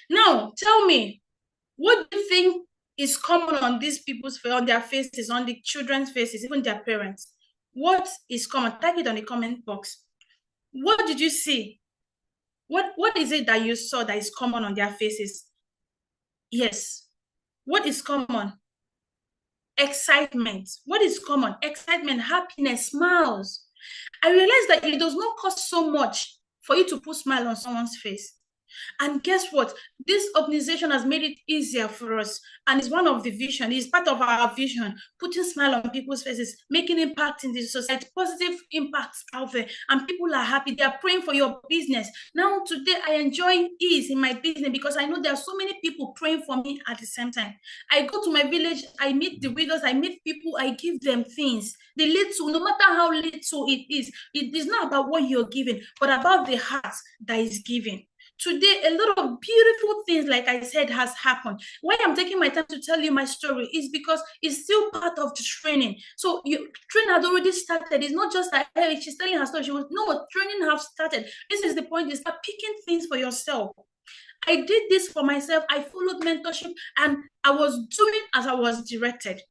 Now, tell me, what do you think is common on these people's, on their faces, on the children's faces, even their parents? What is common? Type it on the comment box. What did you see? What is it that you saw that is common on their faces? Yes. What is common? Excitement. What is common? Excitement, happiness, smiles. I realized that it does not cost so much for you to put a smile on someone's face. And guess what? This organization has made it easier for us. And it's one of the vision. It's part of our vision, putting smile on people's faces, making impact in the society, positive impacts out there. And people are happy. They are praying for your business. Now, today, I enjoy ease in my business because I know there are so many people praying for me at the same time. I go to my village, I meet the widows, I meet people, I give them things. The little, no matter how little it is not about what you're giving, but about the heart that is given. Today, a lot of beautiful things, like I said, has happened. Why I'm taking my time to tell you my story is because it's still part of the training. So training had already started. It's not just like, hey, she's telling her story. No, training has started. This is the point. You start picking things for yourself. I did this for myself. I followed mentorship, and I was doing as I was directed.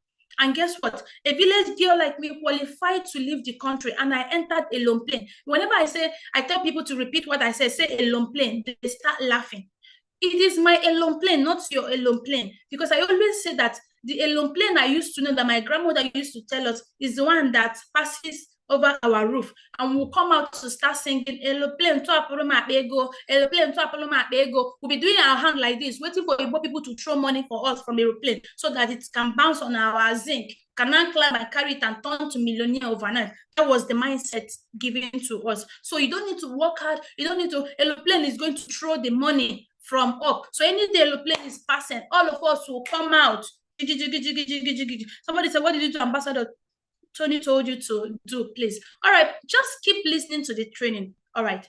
And guess what? A village girl like me qualified to leave the country, and I entered a lone plane. Whenever I tell people to repeat what I say a lone plane, they start laughing. It is my alone plane, not your alone plane. Because I always say that the alone plane I used to know, that my grandmother used to tell us, is the one that passes over our roof, and we'll come out to start singing aeroplane to Apoloma Bego, aeroplane to Apoloma Bego. We'll be doing our hand like this, waiting for people to throw money for us from aeroplane so that it can bounce on our zinc, can now climb and carry it and turn to millionaire overnight. That was the mindset given to us. So you don't need to work hard. You don't need to, aeroplane is going to throw the money from up. So any day aeroplane is passing, all of us will come out. Somebody said, what did you do, Ambassador? Tony told you to do, please. All right, just keep listening to the training. All right.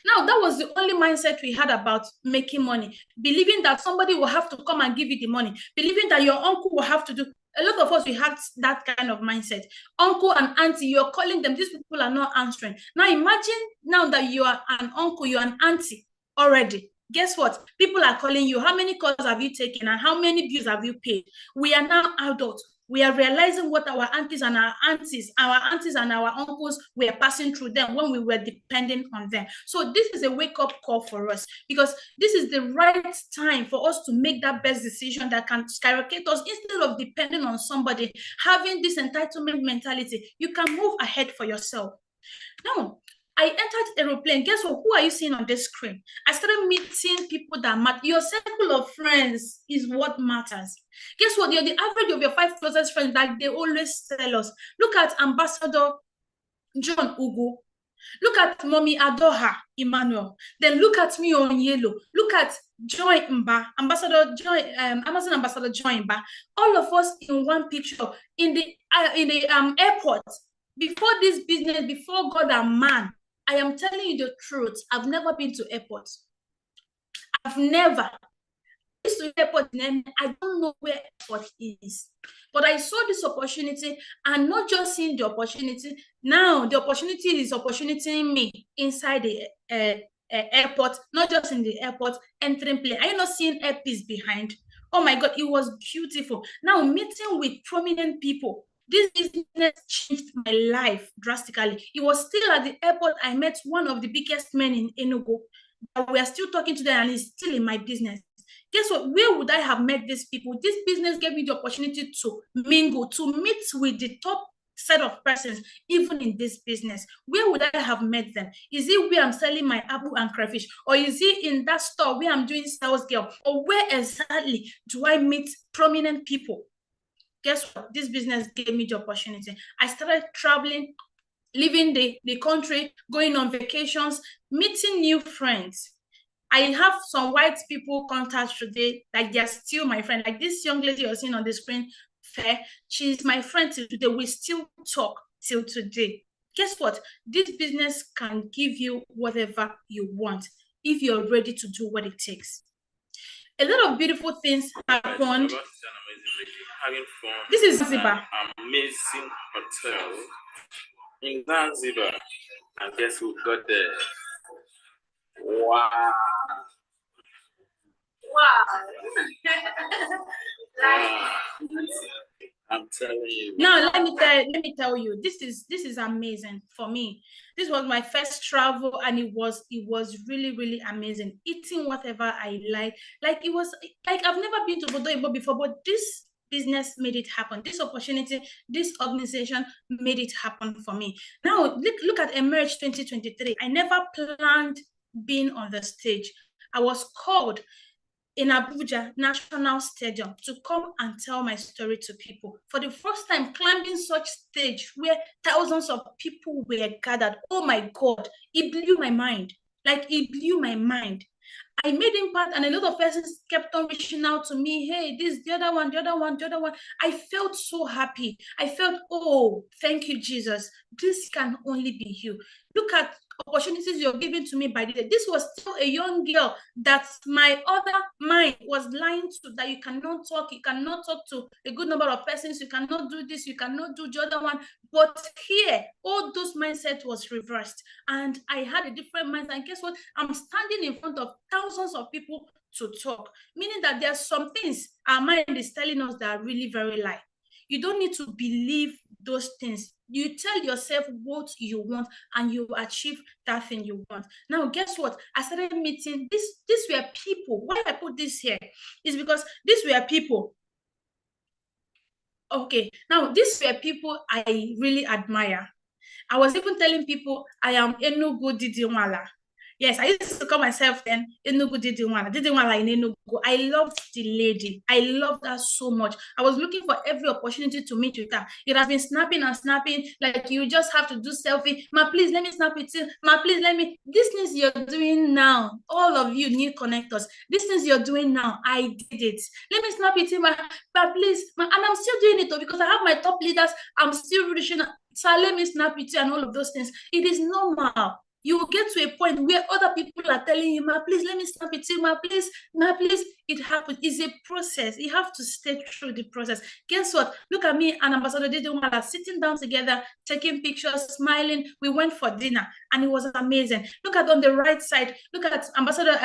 Now, that was the only mindset we had about making money, believing that somebody will have to come and give you the money, believing that your uncle will have to do. A lot of us, we had that kind of mindset. Uncle and auntie, you're calling them, these people are not answering. Now, imagine now that you are an uncle, you're an auntie already. Guess what? People are calling you. How many calls have you taken and how many bills have you paid? We are now adults. We are realizing what our aunties and our aunties and our uncles were passing through them when we were depending on them. So this is a wake-up call for us, because this is the right time for us to make that best decision that can skyrocket us. Instead of depending on somebody, having this entitlement mentality, you can move ahead for yourself. Now, I entered the aeroplane. Guess what? Who are you seeing on this screen? I started meeting people that matter. Your circle of friends is what matters. Guess what? You're the average of your 5 closest friends that they always tell us. Look at Ambassador John Ugu. Look at Mommy Adoha Emmanuel. Then look at me on yellow. Look at Joy Mba, Amazon Ambassador Joy Mba. All of us in one picture in the airport. Before this business, before God and man, I am telling you the truth. I've never been to airports. I've never been to airport. I don't know where airport is. But I saw this opportunity, and not just seeing the opportunity. Now the opportunity is opportuning me inside the airport, not just in the airport, entering plane. Are you not seeing airpiece behind? Oh my God, it was beautiful. Now meeting with prominent people. This business changed my life drastically. It was still at the airport I met one of the biggest men in Enugu. We are still talking to them, and he's still in my business. Guess what? Where would I have met these people? This business gave me the opportunity to mingle, to meet with the top set of persons, even in this business. Where would I have met them? Is it where I'm selling my apple and crayfish? Or is it in that store where I'm doing sales girl? Or where exactly do I meet prominent people? Guess what? This business gave me the opportunity. I started traveling, leaving the country, going on vacations, meeting new friends. I have some white people contact today, like they're still my friend. Like this young lady you're seeing on the screen, Fair, she's my friend till today. We still talk till today. Guess what? This business can give you whatever you want if you're ready to do what it takes. A lot of beautiful things happened. This is Zanzibar. Amazing hotel in Zanzibar. I guess we got there. Wow. Wow. I'm telling you. Now let me tell you, this is amazing for me. This was my first travel, and it was really, really amazing. Eating whatever I like it was like I've never been to Bodo before, but this business made it happen. This opportunity, this organization made it happen for me. Now look at Emerge 2023. I never planned being on the stage. I was called in Abuja National Stadium to come and tell my story to people. For the first time, climbing such stage where thousands of people were gathered. Oh my God, it blew my mind. Like it blew my mind. I made impact, and a lot of persons kept on reaching out to me. Hey, this, the other one, the other one, the other one. I felt so happy. I felt, oh, thank you, Jesus. This can only be you. Look at opportunities you're giving to me by the day. This was still a young girl that my other mind was lying to, that you cannot talk to a good number of persons, you cannot do this, you cannot do the other one. But here, all those mindset was reversed, and I had a different mindset. And guess what? I'm standing in front of thousands of people to talk, meaning that there are some things our mind is telling us that are really very lie. You don't need to believe those things. You tell yourself what you want, and you achieve that thing you want. Now, guess what? I started meeting these were people. Why I put this here is because these were people. Okay, now these were people I really admire. I was even telling people I am Enugu Didinwala. Yes, I used to call myself then Enugu Didinwala. Didinwala in Enugu. I loved the lady. I loved her so much. I was looking for every opportunity to meet with her. It has been snapping and snapping. Like you just have to do selfie. Ma, please let me snap with you. Ma, please let me. These things you're doing now, all of you new connectors. These things you're doing now, I did it. Let me snap with you, ma. But please, ma, and I'm still doing it though, because I have my top leaders. I'm still reaching. So let me snap with you and all of those things. It is normal. you will get to a point where other people are telling you, ma, please let me snap it too, ma, please, ma, please. It happens. It's a process. You have to stay through the process. Guess what? Look at me and Ambassador Didumala sitting down together, taking pictures, smiling. We went for dinner and it was amazing. Look at on the right side. Look at Ambassador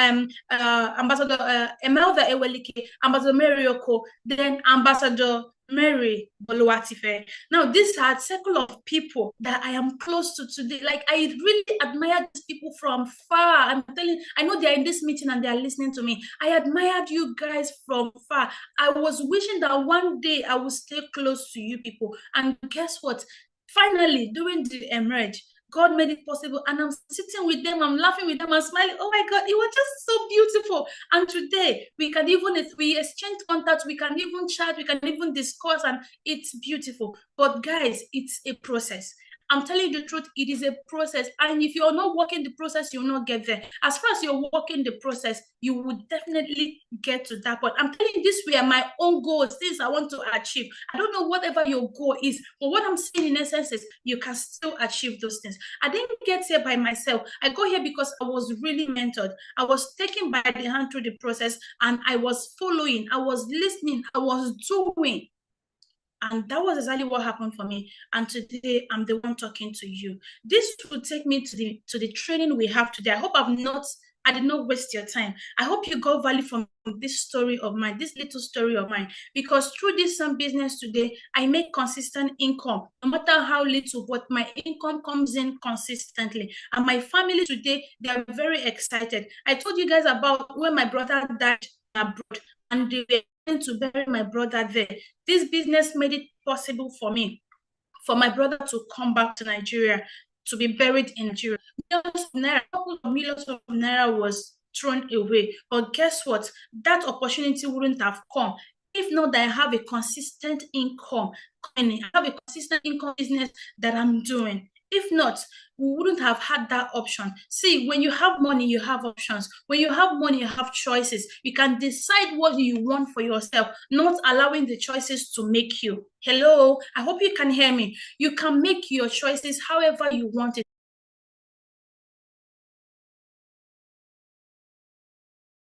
Emelda Ewelike, Ambassador Marioko, then Ambassador Mary Boluwatife. Now, these are a circle of people that I am close to today. Like, I really admire these people from far. I'm telling, I know they're in this meeting and they're listening to me. I admired you guys from far. I was wishing that one day I would stay close to you people. And guess what? Finally, during the emerge, God made it possible, and I'm sitting with them, I'm laughing with them, I'm smiling. Oh my God, it was just so beautiful. And today we can even, if we exchange contacts, we can even chat, we can even discuss, and it's beautiful. But guys, it's a process. I'm telling you the truth, it is a process. And if you're not working the process, you'll not get there. As far as you're working the process, you will definitely get to that point. I'm telling you, this were my own goals, things I want to achieve. I don't know whatever your goal is, but what I'm saying in essence is you can still achieve those things. I didn't get here by myself. I got here because I was really mentored. I was taken by the hand through the process, and I was following, I was listening, I was doing. And that was exactly what happened for me. And today I'm the one talking to you. This will take me to the training we have today. I did not waste your time. I hope you got value from this story of mine, this little story of mine, because through this some business today, I make consistent income, no matter how little, but my income comes in consistently. And my family today, they are very excited. I told you guys about when my brother died abroad, and they were going to bury my brother there. This business made it possible for me, for my brother to come back to Nigeria, to be buried in Nigeria. A couple of millions of naira was thrown away. But guess what? That opportunity wouldn't have come if not that I have a consistent income. I have a consistent income business that I'm doing. If not, we wouldn't have had that option. See, when you have money, you have options. When you have money, you have choices. You can decide what you want for yourself, not allowing the choices to make you. Hello, I hope you can hear me. You can make your choices however you want it.